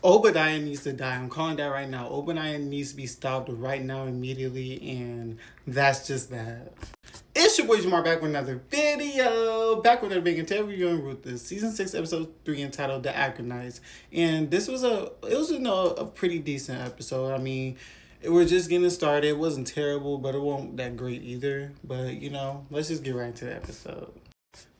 Obadiah needs to die. I'm calling that right now. Obadiah needs to be stopped right now, immediately, and that's just that. It's your boy Jamar back with another video. Back with another big interview on Ruthless. Season 6, episode 3 entitled The Acronites. And this was a pretty decent episode. I mean, we're just getting started. It wasn't terrible, but it wasn't that great either. But, let's just get right into the episode.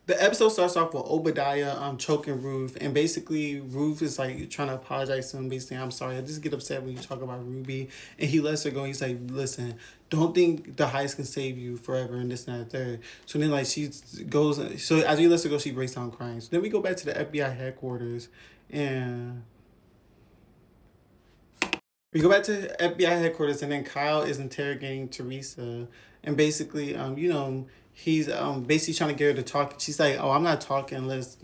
The episode starts off with Obadiah choking Ruth, and basically Ruth is like trying to apologize to him, basically, I'm sorry, I just get upset when you talk about Ruby, and he lets her go. He's like, listen, don't think the heist can save you forever, and this and that third. So then, like, she goes, so as he lets her go, she breaks down crying. So then we go back to the FBI headquarters, and and then Kyle is interrogating Teresa, and basically, he's basically trying to get her to talk. She's like, "Oh, I'm not talking unless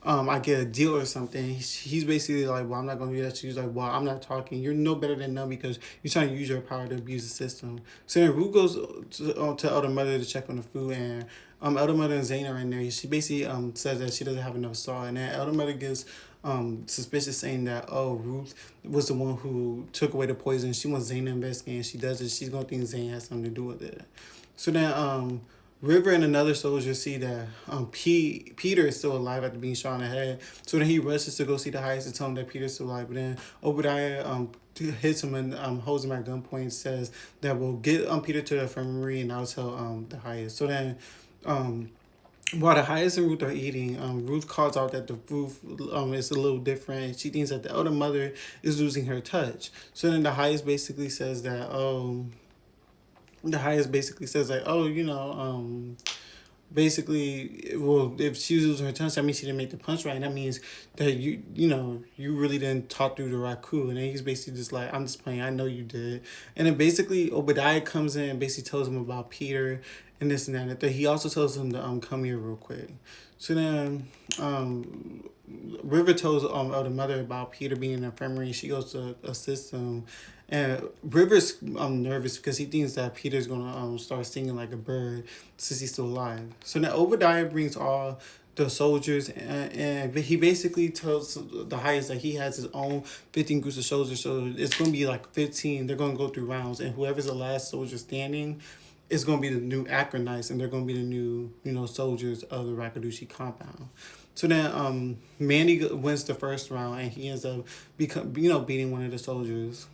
I get a deal or something." He's basically like, "Well, I'm not gonna do that." She's like, "Well, I'm not talking. You're no better than them because you're trying to use your power to abuse the system." So then Rue goes to Elder Mother to check on the food, and Elder Mother and Zane are in there. She basically says that she doesn't have enough salt, and then Elder Mother gets suspicious, saying that, oh, Ruth was the one who took away the poison. She wants Zane to investigate, and she does it. She's gonna think Zane has something to do with it. So then River and another soldier see that Peter is still alive after being shot in the head. So then he rushes to go see the heist and tell him that Peter's still alive. But then Obadiah hits him and holds him at gunpoint and says that we'll get Peter to the infirmary and I'll tell the heist. So then while the Hyas and Ruth are eating, Ruth calls out that the food is a little different. She thinks that the elder mother is losing her touch. So then the Hyas basically says that, basically, well, if she loses her touch, that means she didn't make the punch right. And that means that you really didn't talk through the raku. And then he's basically just like, I'm just playing. I know you did. And then basically Obadiah comes in and basically tells him about Peter and this and that. And he also tells him to come here real quick. So then River tells the mother about Peter being in the infirmary. She goes to assist him. And River's nervous because he thinks that Peter's going to start singing like a bird since he's still alive. So now Obadiah brings all the soldiers, and he basically tells the highest that he has his own 15 groups of soldiers. So it's going to be like 15. They're going to go through rounds, and whoever's the last soldier standing is going to be the new Acronites, and they're going to be the new, soldiers of the Rakadushi compound. So then Mandy wins the first round, and he ends up beating one of the soldiers.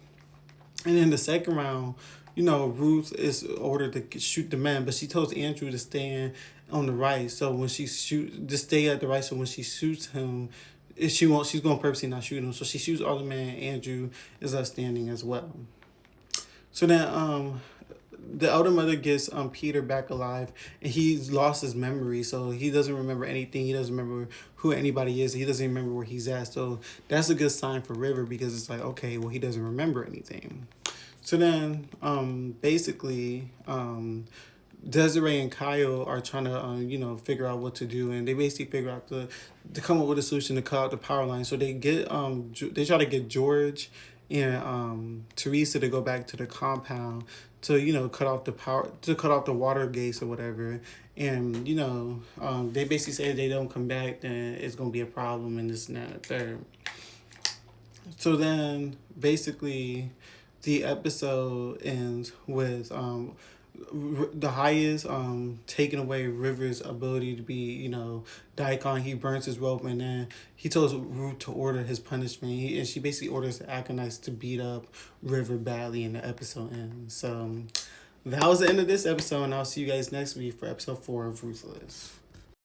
And in the second round, Ruth is ordered to shoot the men, but she tells Andrew to stand on the right. So when she to stay at the right. So when she shoots him, she's going to purposely not shoot him. So she shoots all the men. Andrew is left standing as well. So then the elder mother gets Peter back alive, and he's lost his memory, so he doesn't remember anything. He doesn't remember who anybody is. He doesn't remember where he's at. So that's a good sign for River, because it's like, okay, well, he doesn't remember anything. So then basically Desiree and Kyle are trying to figure out what to do, and they basically figure out to come up with a solution to cut out the power line. So they they try to get George and Teresa to go back to the compound to cut off the power, to cut off the water gates or whatever. And they basically say if they don't come back, then it's gonna be a problem and this and that and third. So then basically the episode ends with the highest taking away River's ability to be Daikon. He burns his rope, and then he tells Ruth to order his punishment, and she basically orders the Acronites to beat up River badly, and the episode ends. So that was the end of this episode, and I'll see you guys next week for episode 4 of Ruthless.